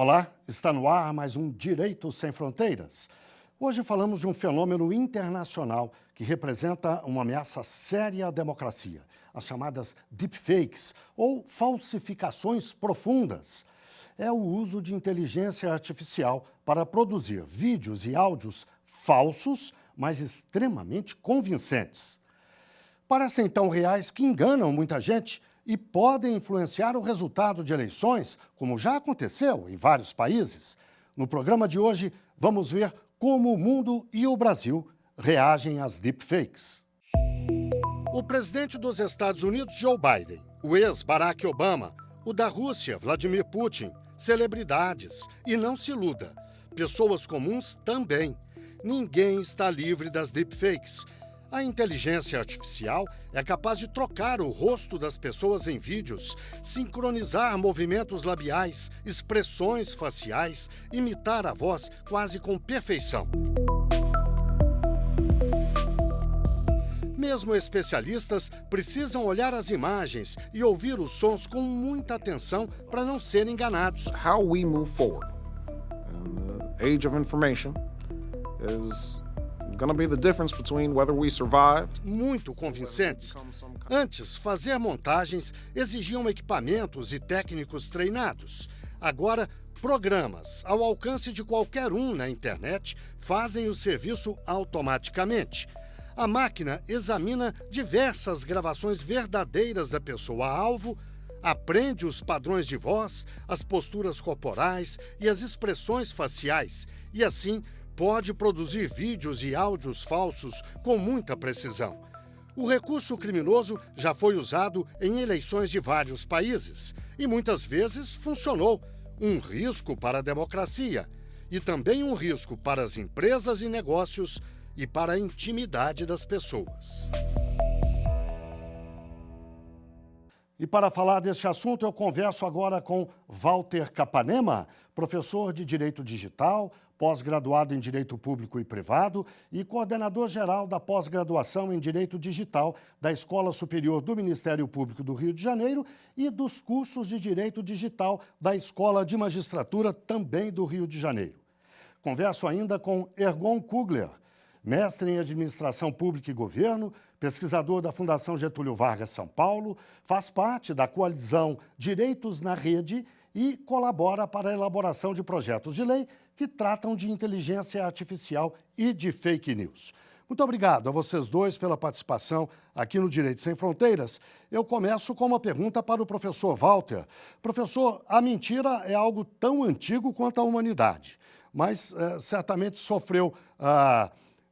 Olá, está no ar mais um Direito Sem Fronteiras. Hoje falamos de um fenômeno internacional que representa uma ameaça séria à democracia, as chamadas deepfakes, ou falsificações profundas. É o uso de inteligência artificial para produzir vídeos e áudios falsos, mas extremamente convincentes. Parecem tão reais que enganam muita gente e podem influenciar o resultado de eleições, como já aconteceu em vários países. No programa de hoje, vamos ver como o mundo e o Brasil reagem às deepfakes. O presidente dos Estados Unidos, Joe Biden, o ex-Barack Obama, o da Rússia, Vladimir Putin, celebridades. E não se iluda, pessoas comuns também. Ninguém está livre das deepfakes. A inteligência artificial é capaz de trocar o rosto das pessoas em vídeos, sincronizar movimentos labiais, expressões faciais, imitar a voz quase com perfeição. Mesmo especialistas precisam olhar as imagens e ouvir os sons com muita atenção para não serem enganados. How we move forward in the age of information is going to be the difference between whether we survive. Muito convincentes. Antes, fazer montagens exigiam equipamentos e técnicos treinados. Agora, programas ao alcance de qualquer um na internet fazem o serviço automaticamente. A máquina examina diversas gravações verdadeiras da pessoa-alvo, aprende os padrões de voz, as posturas corporais e as expressões faciais, e assim pode produzir vídeos e áudios falsos com muita precisão. O recurso criminoso já foi usado em eleições de vários países e muitas vezes funcionou. Um risco para a democracia e também um risco para as empresas e negócios e para a intimidade das pessoas. E para falar deste assunto, eu converso agora com Walter Capanema, professor de Direito Digital, pós-graduado em Direito Público e Privado e coordenador-geral da pós-graduação em Direito Digital da Escola Superior do Ministério Público do Rio de Janeiro e dos cursos de Direito Digital da Escola de Magistratura, também do Rio de Janeiro. Converso ainda com Ergon Kugler, mestre em Administração Pública e Governo, pesquisador da Fundação Getúlio Vargas São Paulo, faz parte da coalizão Direitos na Rede e colabora para a elaboração de projetos de lei que tratam de inteligência artificial e de fake news. Muito obrigado a vocês dois pela participação aqui no Direito Sem Fronteiras. Eu começo com uma pergunta para o professor Walter. Professor, a mentira é algo tão antigo quanto a humanidade, mas certamente sofreu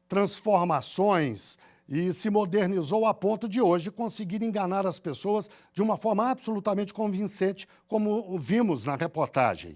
transformações e se modernizou a ponto de hoje conseguir enganar as pessoas de uma forma absolutamente convincente, como vimos na reportagem.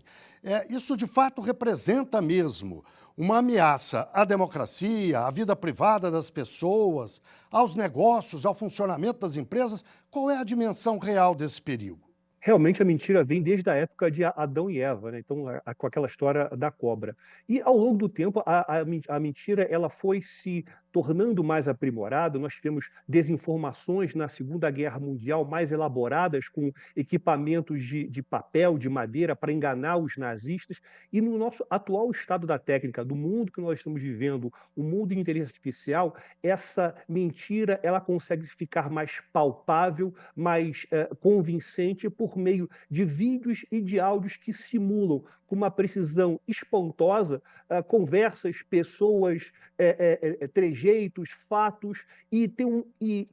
Isso, de fato, representa mesmo uma ameaça à democracia, à vida privada das pessoas, aos negócios, ao funcionamento das empresas. Qual é a dimensão real desse perigo? Realmente a mentira vem desde a época de Adão e Eva, né? Então, com aquela história da cobra. E ao longo do tempo, a mentira ela foi se tornando mais aprimorada. Nós tivemos desinformações na Segunda Guerra Mundial mais elaboradas, com equipamentos de papel, de madeira, para enganar os nazistas. E no nosso atual estado da técnica, do mundo que nós estamos vivendo, o mundo de inteligência artificial, essa mentira ela consegue ficar mais palpável, mais convincente por meio de vídeos e de áudios que simulam com uma precisão espantosa conversas, pessoas, trejeitos, fatos, e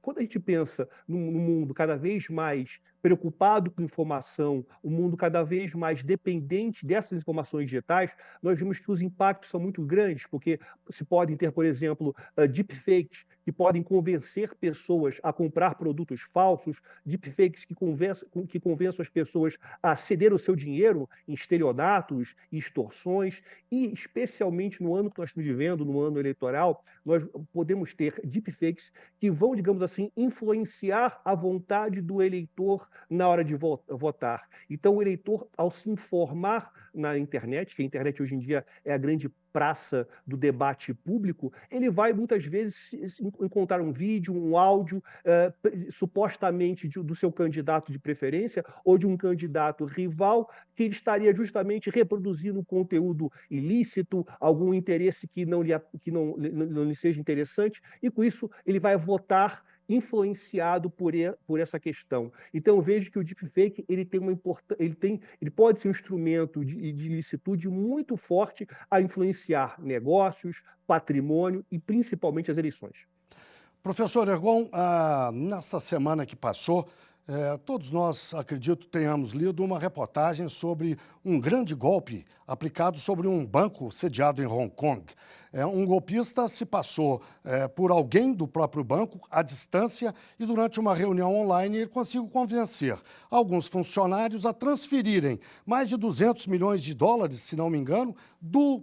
quando a gente pensa num mundo cada vez mais preocupado com informação, um mundo cada vez mais dependente dessas informações digitais, nós vemos que os impactos são muito grandes, porque se podem ter, por exemplo, deepfakes que podem convencer pessoas a comprar produtos falsos, deepfakes que convençam as pessoas a ceder o seu dinheiro em estelionatos e extorsões, e especialmente no ano que nós estamos vivendo, no ano eleitoral, nós podemos ter deepfakes que vão, digamos assim, influenciar a vontade do eleitor na hora de votar. Então, o eleitor, ao se informar na internet, que a internet hoje em dia é a grande praça do debate público, ele vai muitas vezes encontrar um vídeo, um áudio, supostamente do seu candidato de preferência ou de um candidato rival, que ele estaria justamente reproduzindo conteúdo ilícito, algum interesse que não lhe seja interessante, e com isso ele vai votar influenciado por essa questão. Então, eu vejo que o deepfake ele pode ser um instrumento de ilicitude muito forte a influenciar negócios, patrimônio e principalmente as eleições. Professor Ergon, nesta semana que passou, todos nós, acredito, tenhamos lido uma reportagem sobre um grande golpe aplicado sobre um banco sediado em Hong Kong. Um golpista se passou por alguém do próprio banco à distância e durante uma reunião online ele conseguiu convencer alguns funcionários a transferirem mais de 200 milhões de dólares, se não me engano, do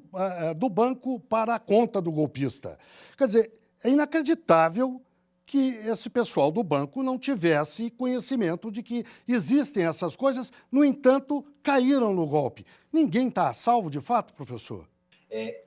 banco para a conta do golpista. Quer dizer, é inacreditável que esse pessoal do banco não tivesse conhecimento de que existem essas coisas, no entanto, caíram no golpe. Ninguém está a salvo, de fato, professor?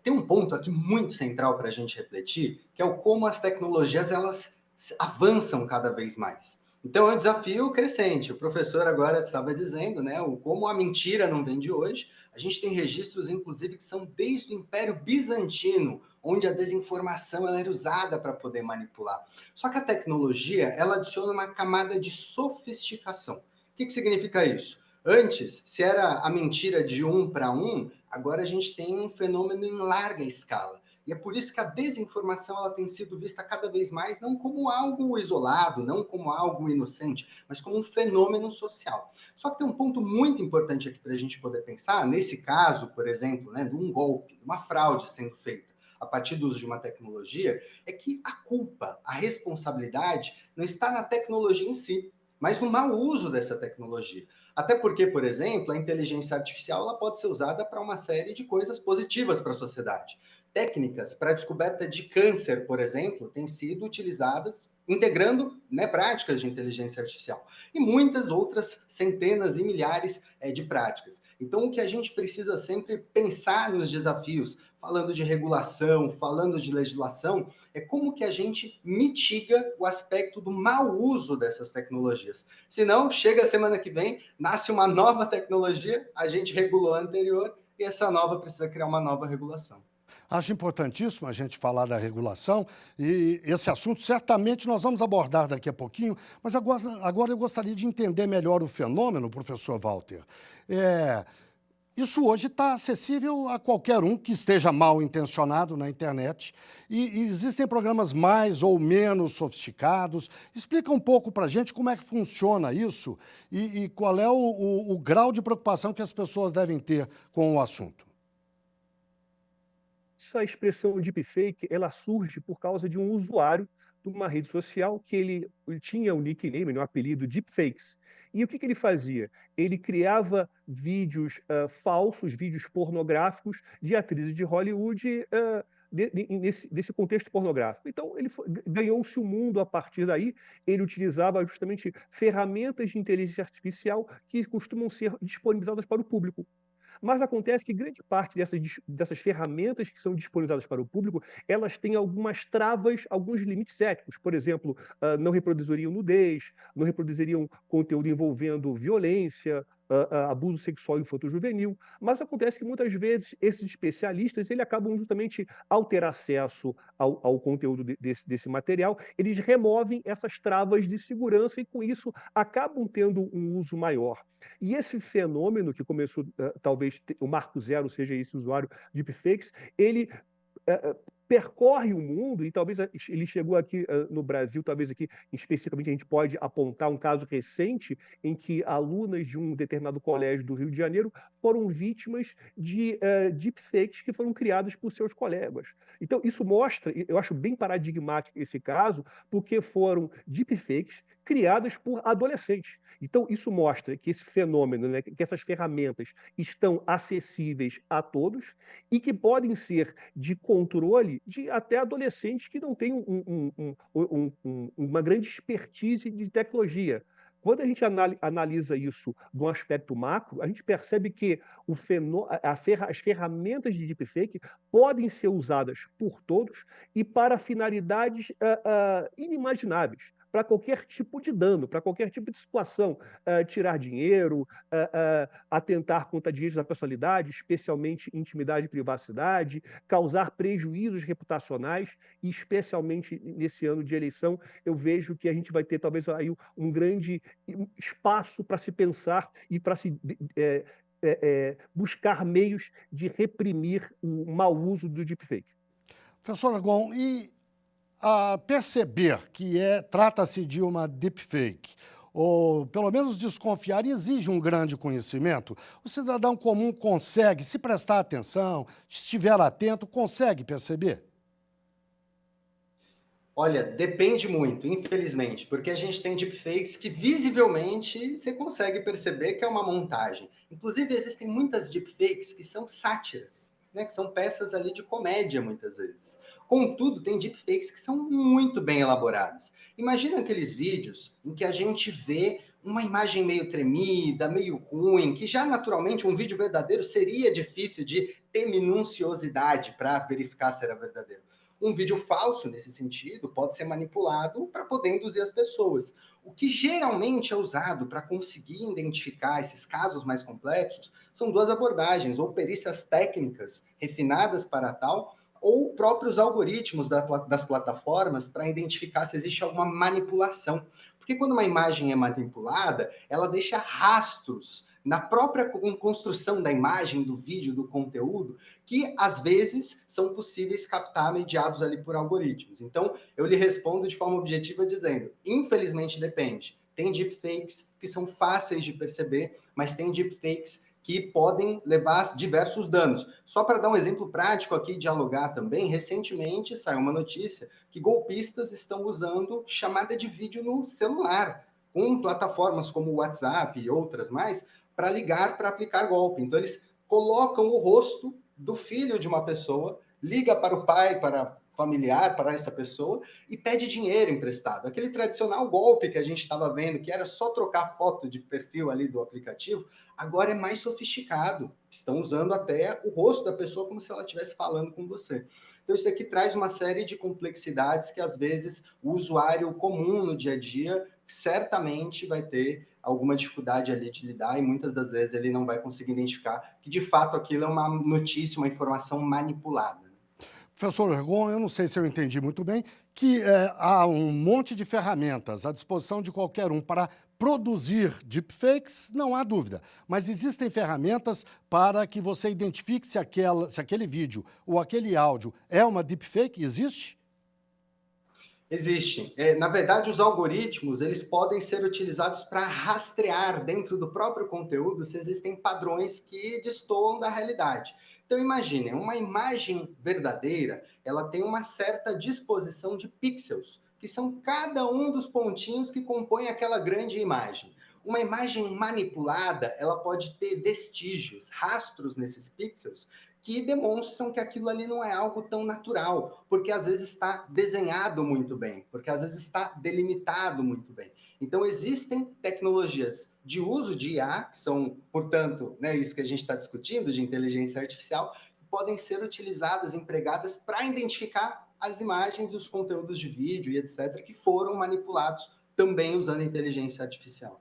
Tem um ponto aqui muito central para a gente refletir, que é o como as tecnologias elas avançam cada vez mais. Então é um desafio crescente. O professor agora estava dizendo, né, como a mentira não vem de hoje. A gente tem registros, inclusive, que são desde o Império Bizantino, onde a desinformação ela era usada para poder manipular. Só que a tecnologia ela adiciona uma camada de sofisticação. O que significa isso? Antes, se era a mentira de 1 para 1, agora a gente tem um fenômeno em larga escala. E é por isso que a desinformação ela tem sido vista cada vez mais não como algo isolado, não como algo inocente, mas como um fenômeno social. Só que tem um ponto muito importante aqui para a gente poder pensar, nesse caso, por exemplo, né, de um golpe, de uma fraude sendo feita a partir do uso de uma tecnologia, é que a culpa, a responsabilidade não está na tecnologia em si, mas no mau uso dessa tecnologia. Até porque, por exemplo, a inteligência artificial ela pode ser usada para uma série de coisas positivas para a sociedade. Técnicas para a descoberta de câncer, por exemplo, têm sido utilizadas integrando, né, práticas de inteligência artificial e muitas outras centenas e milhares de práticas. Então, o que a gente precisa sempre pensar nos desafios, falando de regulação, falando de legislação, é como que a gente mitiga o aspecto do mau uso dessas tecnologias. Senão, chega a semana que vem, nasce uma nova tecnologia, a gente regulou a anterior e essa nova precisa criar uma nova regulação. Acho importantíssimo a gente falar da regulação e esse assunto certamente nós vamos abordar daqui a pouquinho, mas agora eu gostaria de entender melhor o fenômeno, professor Walter. Isso hoje está acessível a qualquer um que esteja mal intencionado na internet e existem programas mais ou menos sofisticados. Explica um pouco para a gente como é que funciona isso e qual é o grau de preocupação que as pessoas devem ter com o assunto. Essa expressão deepfake, ela surge por causa de um usuário de uma rede social que ele tinha um nickname, um apelido Deepfakes. E o que ele fazia? Ele criava vídeos falsos, vídeos pornográficos de atrizes de Hollywood nesse contexto pornográfico. Então, ganhou-se o mundo a partir daí. Ele utilizava justamente ferramentas de inteligência artificial que costumam ser disponibilizadas para o público. Mas acontece que grande parte dessas ferramentas que são disponibilizadas para o público, elas têm algumas travas, alguns limites éticos. Por exemplo, não reproduziriam nudez, não reproduziriam conteúdo envolvendo violência, abuso sexual infanto-juvenil. Mas acontece que muitas vezes esses especialistas eles acabam justamente ao ter acesso ao conteúdo desse material, eles removem essas travas de segurança e com isso acabam tendo um uso maior. E esse fenômeno que começou, talvez o marco zero seja esse usuário de deepfakes, ele percorre o mundo e talvez ele chegou aqui no Brasil, talvez aqui especificamente a gente pode apontar um caso recente em que alunas de um determinado colégio do Rio de Janeiro foram vítimas de deepfakes que foram criados por seus colegas. Então isso mostra, eu acho bem paradigmático esse caso, porque foram deepfakes criadas por adolescentes. Então, isso mostra que esse fenômeno, né, que essas ferramentas estão acessíveis a todos e que podem ser de controle de até adolescentes que não têm uma grande expertise de tecnologia. Quando a gente analisa isso de um aspecto macro, a gente percebe que as ferramentas de deepfake podem ser usadas por todos e para finalidades inimagináveis, para qualquer tipo de dano, para qualquer tipo de situação, tirar dinheiro, atentar contra direitos da personalidade, especialmente intimidade e privacidade, causar prejuízos reputacionais, e especialmente nesse ano de eleição, eu vejo que a gente vai ter talvez aí um grande espaço para se pensar e para se buscar meios de reprimir o mau uso do deepfake. Professor Argon, e perceber que trata-se de uma deepfake, ou pelo menos desconfiar, exige um grande conhecimento? O cidadão comum consegue, se prestar atenção, se estiver atento, consegue perceber? Olha, depende muito, infelizmente, porque a gente tem deepfakes que visivelmente você consegue perceber que é uma montagem. Inclusive, existem muitas deepfakes que são sátiras, né, que são peças ali de comédia, muitas vezes. Contudo, tem deepfakes que são muito bem elaboradas. Imagina aqueles vídeos em que a gente vê uma imagem meio tremida, meio ruim, que já naturalmente um vídeo verdadeiro seria difícil de ter minuciosidade para verificar se era verdadeiro. Um vídeo falso, nesse sentido, pode ser manipulado para poder induzir as pessoas. O que geralmente é usado para conseguir identificar esses casos mais complexos são duas abordagens, ou perícias técnicas refinadas para tal, ou próprios algoritmos das plataformas para identificar se existe alguma manipulação. Porque quando uma imagem é manipulada, ela deixa rastros na própria construção da imagem, do vídeo, do conteúdo, que às vezes são possíveis captar mediados ali por algoritmos. Então, eu lhe respondo de forma objetiva dizendo, infelizmente depende. Tem deepfakes que são fáceis de perceber, mas tem deepfakes que podem levar diversos danos. Só para dar um exemplo prático aqui, dialogar também, recentemente saiu uma notícia que golpistas estão usando chamada de vídeo no celular, com plataformas como o WhatsApp e outras mais, para ligar, para aplicar golpe. Então, eles colocam o rosto do filho de uma pessoa, liga para o pai, para familiar, para essa pessoa, e pede dinheiro emprestado. Aquele tradicional golpe que a gente estava vendo, que era só trocar foto de perfil ali do aplicativo, agora é mais sofisticado. Estão usando até o rosto da pessoa como se ela estivesse falando com você. Então, isso aqui traz uma série de complexidades que, às vezes, o usuário comum no dia a dia certamente vai ter alguma dificuldade ali de lidar e muitas das vezes ele não vai conseguir identificar que, de fato, aquilo é uma notícia, uma informação manipulada. Professor Argon, eu não sei se eu entendi muito bem, que há um monte de ferramentas à disposição de qualquer um para produzir deepfakes, não há dúvida. Mas existem ferramentas para que você identifique se aquele vídeo ou aquele áudio é uma deepfake? Existe? Existe. Na verdade, os algoritmos eles podem ser utilizados para rastrear dentro do próprio conteúdo se existem padrões que destoam da realidade. Então, imaginem, uma imagem verdadeira, ela tem uma certa disposição de pixels, que são cada um dos pontinhos que compõem aquela grande imagem. Uma imagem manipulada, ela pode ter vestígios, rastros nesses pixels, que demonstram que aquilo ali não é algo tão natural, porque às vezes está desenhado muito bem, porque às vezes está delimitado muito bem. Então, existem tecnologias de uso de IA, que são, portanto, né, isso que a gente está discutindo, de inteligência artificial, que podem ser utilizadas, empregadas para identificar as imagens e os conteúdos de vídeo e etc., que foram manipulados também usando inteligência artificial.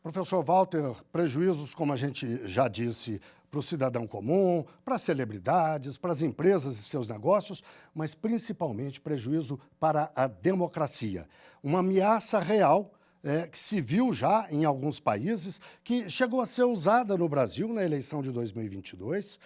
Professor Walter, prejuízos, como a gente já disse, para o cidadão comum, para as celebridades, para as empresas e seus negócios, mas principalmente prejuízo para a democracia. Uma ameaça real que se viu já em alguns países, que chegou a ser usada no Brasil na eleição de 2022.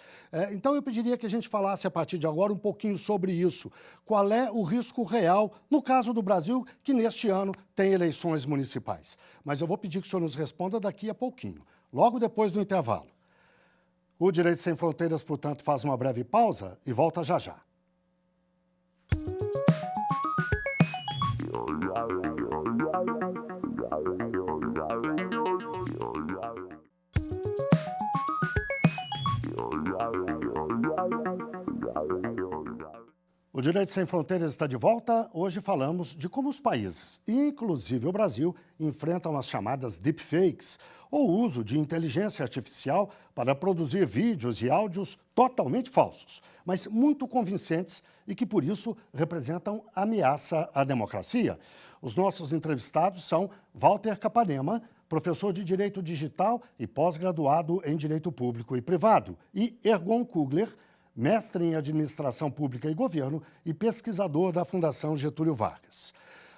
Então, eu pediria que a gente falasse, a partir de agora, um pouquinho sobre isso. Qual é o risco real, no caso do Brasil, que neste ano tem eleições municipais? Mas eu vou pedir que o senhor nos responda daqui a pouquinho, logo depois do intervalo. O Direito Sem Fronteiras, portanto, faz uma breve pausa e volta já já. O Direito Sem Fronteiras está de volta. Hoje falamos de como os países, inclusive o Brasil, enfrentam as chamadas deepfakes, ou uso de inteligência artificial para produzir vídeos e áudios totalmente falsos, mas muito convincentes e que, por isso, representam ameaça à democracia. Os nossos entrevistados são Walter Capanema, professor de Direito Digital e pós-graduado em Direito Público e Privado, e Ergon Kugler, mestre em Administração Pública e Governo e pesquisador da Fundação Getúlio Vargas.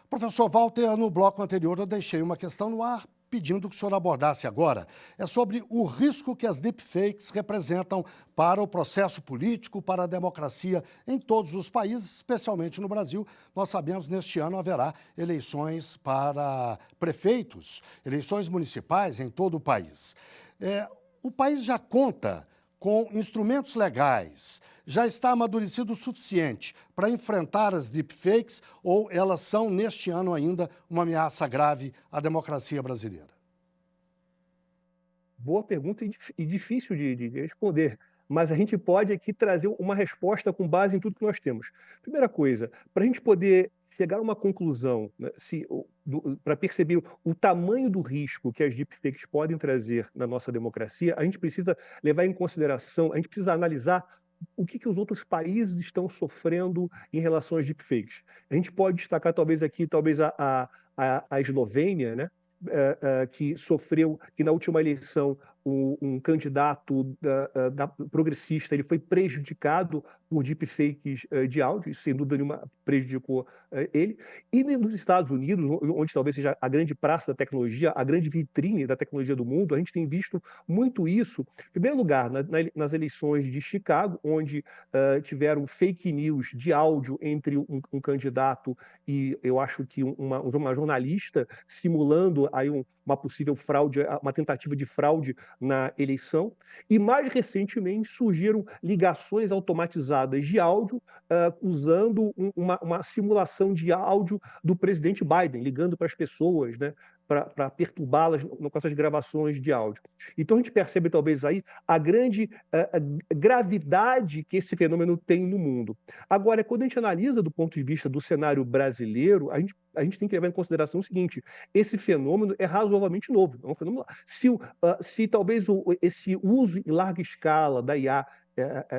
Professor Walter, no bloco anterior eu deixei uma questão no ar pedindo que o senhor abordasse agora. É sobre o risco que as deepfakes representam para o processo político, para a democracia em todos os países, especialmente no Brasil. Nós sabemos que neste ano haverá eleições para prefeitos, eleições municipais em todo o país. O país já conta com instrumentos legais, já está amadurecido o suficiente para enfrentar as deepfakes ou elas são, neste ano ainda, uma ameaça grave à democracia brasileira? Boa pergunta e difícil de responder, mas a gente pode aqui trazer uma resposta com base em tudo que nós temos. Primeira coisa, para a gente poder chegar a uma conclusão, né, para perceber o tamanho do risco que as deepfakes podem trazer na nossa democracia, a gente precisa levar em consideração, a gente precisa analisar o que os outros países estão sofrendo em relação às deepfakes. A gente pode destacar talvez a Eslovênia, né, que na última eleição um candidato progressista ele foi prejudicado por deepfakes de áudio, isso sem dúvida nenhuma prejudicou ele. E nos Estados Unidos, onde talvez seja a grande praça da tecnologia, a grande vitrine da tecnologia do mundo, a gente tem visto muito isso. Em primeiro lugar, nas eleições de Chicago, onde tiveram fake news de áudio entre um candidato e, eu acho que uma jornalista, simulando aí uma possível fraude, uma tentativa de fraude na eleição. E, mais recentemente, surgiram ligações automatizadas de áudio usando uma simulação de áudio do presidente Biden, ligando para as pessoas, né, para perturbá-las com essas gravações de áudio. Então, a gente percebe, talvez, aí a grande gravidade que esse fenômeno tem no mundo. Agora, quando a gente analisa do ponto de vista do cenário brasileiro, a gente tem que levar em consideração o seguinte: esse fenômeno é razoavelmente novo. É um fenômeno. Se talvez esse uso em larga escala da IA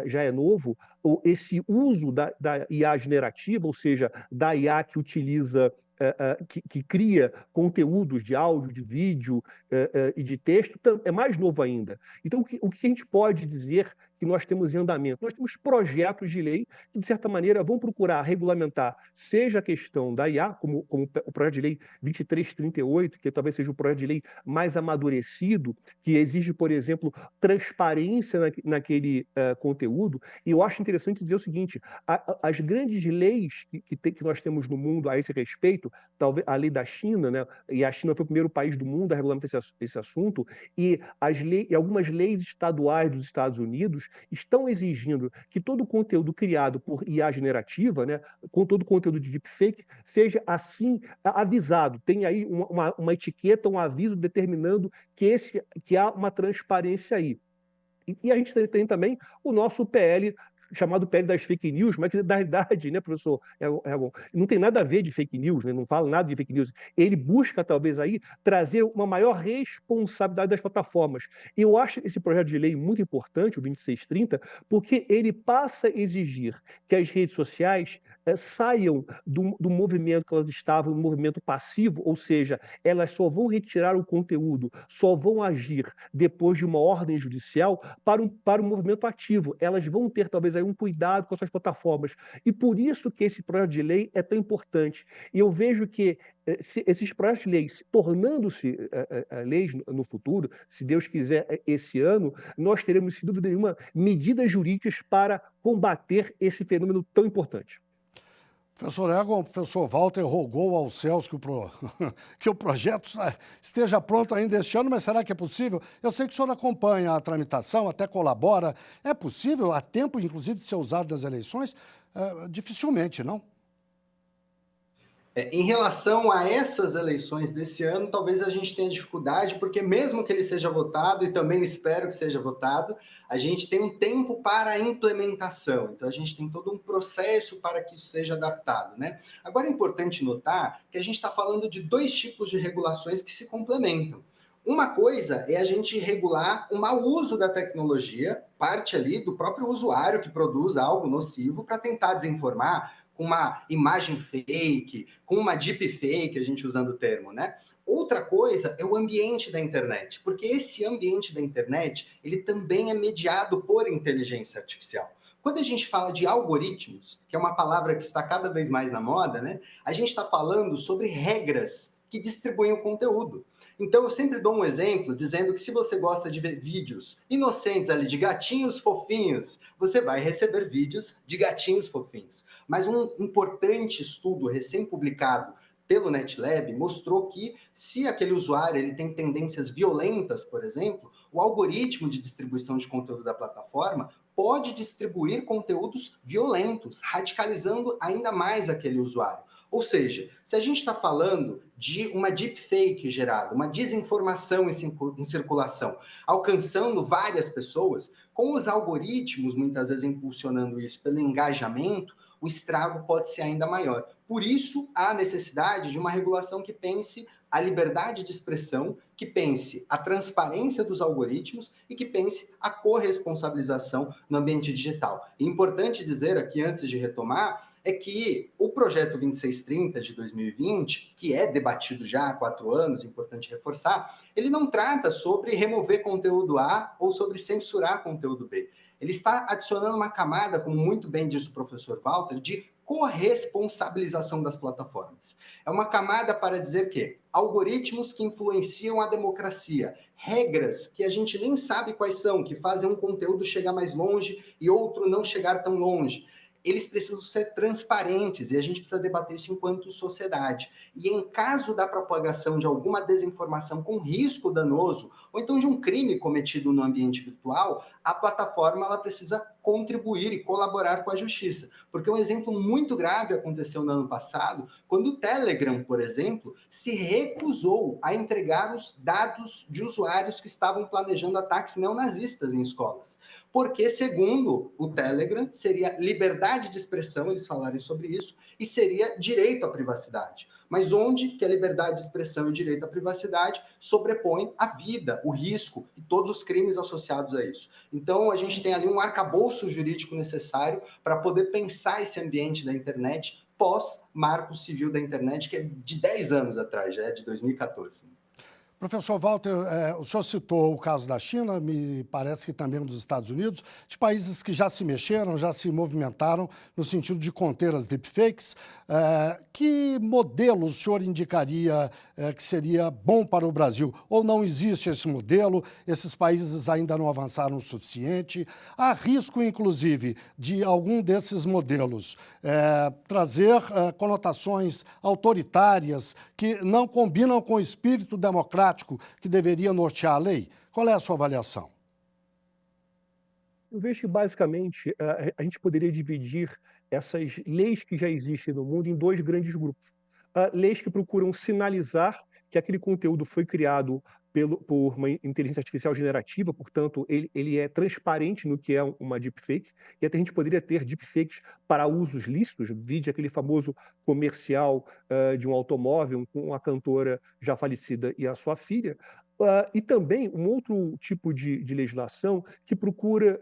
já é novo, ou esse uso da IA generativa, ou seja, da IA que utiliza, que cria conteúdos de áudio, de vídeo e de texto, é mais novo ainda. Então, o que a gente pode dizer que nós temos em andamento? Nós temos projetos de lei que, de certa maneira, vão procurar regulamentar, seja a questão da IA, como o projeto de lei 2338, que talvez seja o projeto de lei mais amadurecido, que exige, por exemplo, transparência naquele conteúdo. E eu acho interessante dizer o seguinte: as grandes leis que nós temos no mundo a esse respeito, talvez a lei da China, né, e a China foi o primeiro país do mundo a regulamentar esse assunto, e algumas leis estaduais dos Estados Unidos estão exigindo que todo o conteúdo criado por IA generativa, né, com todo o conteúdo de deepfake, seja assim avisado. Tem aí uma etiqueta, um aviso determinando que há uma transparência aí. E a gente tem também o nosso PL, chamado PL das fake news, mas na realidade, né, professor Ergon, não tem nada a ver de fake news, né, não fala nada de fake news. Ele busca, talvez, aí, trazer uma maior responsabilidade das plataformas. E eu acho esse projeto de lei muito importante, o 2630, porque ele passa a exigir que as redes sociais saiam do movimento que elas estavam, um movimento passivo, ou seja, elas só vão retirar o conteúdo, só vão agir depois de uma ordem judicial para um movimento ativo. Elas vão ter, talvez, aí um cuidado com as suas plataformas. E por isso que esse projeto de lei é tão importante. E eu vejo que esses projetos de lei, tornando-se leis no futuro, se Deus quiser, esse ano, nós teremos, sem dúvida nenhuma, medidas jurídicas para combater esse fenômeno tão importante. Professor Ergon, o professor Walter rogou aos céus que o projeto esteja pronto ainda este ano, mas será que é possível? Eu sei que o senhor acompanha a tramitação, até colabora. É possível, há tempo, inclusive, de ser usado nas eleições? Dificilmente, não? Em relação a essas eleições desse ano, talvez a gente tenha dificuldade, porque mesmo que ele seja votado, e também espero que seja votado, a gente tem um tempo para a implementação. Então, a gente tem todo um processo para que isso seja adaptado, né? Agora, é importante notar que a gente está falando de dois tipos de regulações que se complementam. Uma coisa é a gente regular o mau uso da tecnologia, parte ali do próprio usuário que produz algo nocivo para tentar desinformar, com uma imagem fake, com uma deep fake, a gente usando o termo, né? Outra coisa é o ambiente da internet, porque esse ambiente da internet, ele também é mediado por inteligência artificial. Quando a gente fala de algoritmos, que é uma palavra que está cada vez mais na moda, né? A gente está falando sobre regras que distribuem o conteúdo. Então, eu sempre dou um exemplo dizendo que se você gosta de ver vídeos inocentes ali de gatinhos fofinhos, você vai receber vídeos de gatinhos fofinhos. Mas um importante estudo recém-publicado pelo NetLab mostrou que se aquele usuário ele tem tendências violentas, por exemplo, o algoritmo de distribuição de conteúdo da plataforma pode distribuir conteúdos violentos, radicalizando ainda mais aquele usuário. Ou seja, se a gente está falando de uma deepfake gerada, uma desinformação em circulação, alcançando várias pessoas, com os algoritmos muitas vezes impulsionando isso pelo engajamento, o estrago pode ser ainda maior. Por isso, há necessidade de uma regulação que pense a liberdade de expressão, que pense a transparência dos algoritmos e que pense a corresponsabilização no ambiente digital. É importante dizer aqui, antes de retomar, é que o projeto 2630 de 2020, que é debatido já há 4 anos, importante reforçar, ele não trata sobre remover conteúdo A ou sobre censurar conteúdo B. Ele está adicionando uma camada, como muito bem disse o professor Walter, de corresponsabilização das plataformas. É uma camada para dizer que algoritmos que influenciam a democracia, regras que a gente nem sabe quais são, que fazem um conteúdo chegar mais longe e outro não chegar tão longe, eles precisam ser transparentes e a gente precisa debater isso enquanto sociedade. E em caso da propagação de alguma desinformação com risco danoso, ou então de um crime cometido no ambiente virtual, a plataforma ela precisa contribuir e colaborar com a justiça. Porque um exemplo muito grave aconteceu no ano passado, quando o Telegram, por exemplo, se recusou a entregar os dados de usuários que estavam planejando ataques neonazistas em escolas. Porque, segundo o Telegram, seria liberdade de expressão, eles falarem sobre isso, e seria direito à privacidade. Mas onde que a liberdade de expressão e o direito à privacidade sobrepõem a vida, o risco e todos os crimes associados a isso. Então, a gente tem ali um arcabouço jurídico necessário para poder pensar esse ambiente da internet pós-marco civil da internet, que é de 10 anos atrás, já é de 2014. Professor Walter, o senhor citou o caso da China, me parece que também dos Estados Unidos, de países que já se mexeram, já se movimentaram no sentido de conter as deepfakes. Que modelo o senhor indicaria que seria bom para o Brasil? Ou não existe esse modelo? Esses países ainda não avançaram o suficiente? Há risco, inclusive, de algum desses modelos trazer conotações autoritárias que não combinam com o espírito democrático que deveria nortear a lei? Qual é a sua avaliação? Eu vejo que, basicamente, a gente poderia dividir essas leis que já existem no mundo em dois grandes grupos. Leis que procuram sinalizar que aquele conteúdo foi criado por uma inteligência artificial generativa, portanto, ele é transparente no que é uma deepfake, e até a gente poderia ter deepfakes para usos lícitos, vide aquele famoso comercial de um automóvel com a cantora já falecida e a sua filha. E também um outro tipo de legislação que procura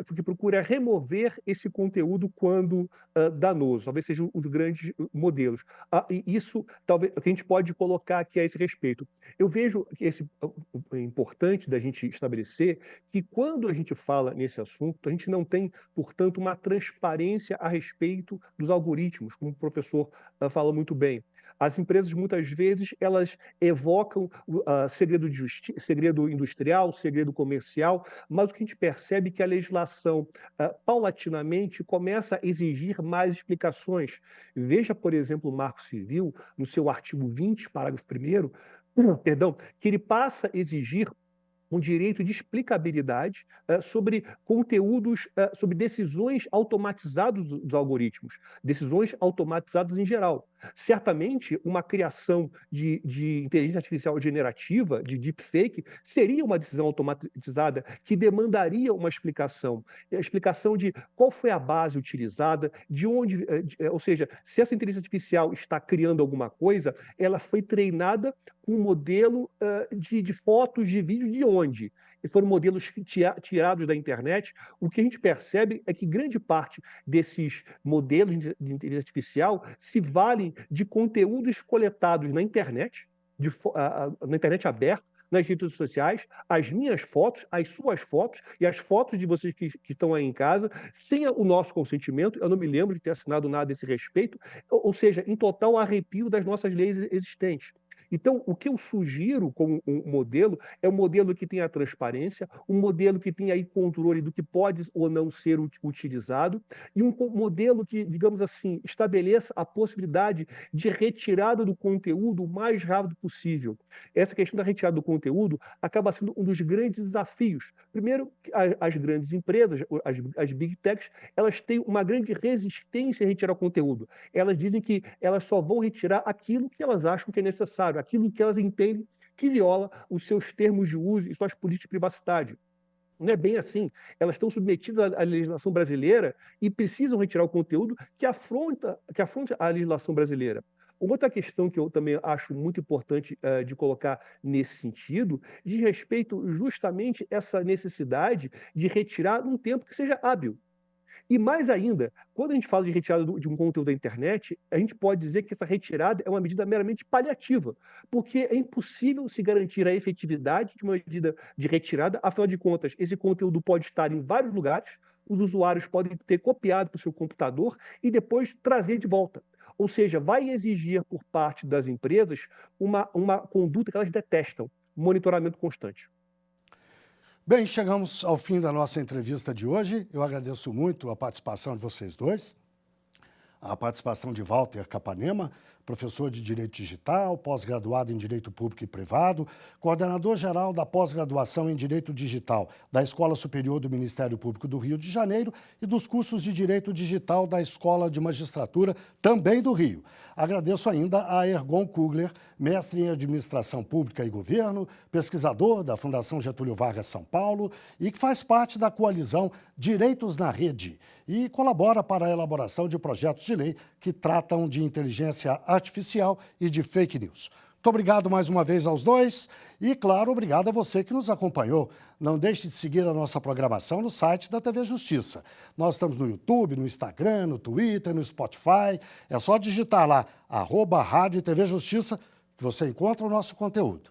remover esse conteúdo quando danoso, talvez sejam os grandes modelos. E isso, talvez, que a gente pode colocar aqui a esse respeito. Eu vejo que é importante da gente estabelecer que quando a gente fala nesse assunto, a gente não tem, portanto, uma transparência a respeito dos algoritmos, como o professor fala muito bem. As empresas, muitas vezes, elas evocam segredo industrial, segredo comercial, mas o que a gente percebe é que a legislação, paulatinamente, começa a exigir mais explicações. Veja, por exemplo, o Marco Civil, no seu artigo 20, parágrafo 1º, perdão, que ele passa a exigir um direito de explicabilidade sobre conteúdos, sobre decisões automatizadas dos algoritmos, decisões automatizadas em geral. Certamente, uma criação de inteligência artificial generativa, de deepfake, seria uma decisão automatizada que demandaria uma explicação. A explicação de qual foi a base utilizada, de onde, ou seja, se essa inteligência artificial está criando alguma coisa, ela foi treinada com um modelo de fotos, de vídeos, de onde? E foram modelos tirados da internet. O que a gente percebe é que grande parte desses modelos de inteligência artificial se valem de conteúdos coletados na internet, na internet aberta, nas redes sociais, as minhas fotos, as suas fotos e as fotos de vocês que estão aí em casa, sem o nosso consentimento. Eu não me lembro de ter assinado nada a esse respeito, ou seja, em total arrepio das nossas leis existentes. Então, o que eu sugiro como um modelo é um modelo que tenha transparência, um modelo que tenha aí controle do que pode ou não ser utilizado, e um modelo que, digamos assim, estabeleça a possibilidade de retirada do conteúdo o mais rápido possível. Essa questão da retirada do conteúdo acaba sendo um dos grandes desafios. Primeiro, as grandes empresas, as big techs, elas têm uma grande resistência a retirar o conteúdo. Elas dizem que elas só vão retirar aquilo que elas acham que é necessário, aquilo que elas entendem que viola os seus termos de uso e suas políticas de privacidade. Não é bem assim. Elas estão submetidas à legislação brasileira e precisam retirar o conteúdo que afronta a legislação brasileira. Outra questão que eu também acho muito importante de colocar nesse sentido diz respeito justamente a essa necessidade de retirar num tempo que seja hábil. E mais ainda, quando a gente fala de retirada de um conteúdo da internet, a gente pode dizer que essa retirada é uma medida meramente paliativa, porque é impossível se garantir a efetividade de uma medida de retirada. Afinal de contas, esse conteúdo pode estar em vários lugares, os usuários podem ter copiado para o seu computador e depois trazer de volta. Ou seja, vai exigir por parte das empresas uma conduta que elas detestam, monitoramento constante. Bem, chegamos ao fim da nossa entrevista de hoje. Eu agradeço muito a participação de vocês dois, a participação de Walter Capanema, professor de Direito Digital, pós-graduado em Direito Público e Privado, coordenador-geral da pós-graduação em Direito Digital da Escola Superior do Ministério Público do Rio de Janeiro e dos cursos de Direito Digital da Escola de Magistratura, também do Rio. Agradeço ainda a Ergon Kugler, mestre em Administração Pública e Governo, pesquisador da Fundação Getúlio Vargas São Paulo e que faz parte da coalizão Direitos na Rede e colabora para a elaboração de projetos de lei que tratam de inteligência artificial e de fake news. Muito obrigado mais uma vez aos dois e, claro, obrigado a você que nos acompanhou. Não deixe de seguir a nossa programação no site da TV Justiça. Nós estamos no YouTube, no Instagram, no Twitter, no Spotify. É só digitar lá, @Rádio e TV Justiça, que você encontra o nosso conteúdo.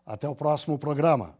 Até o próximo programa.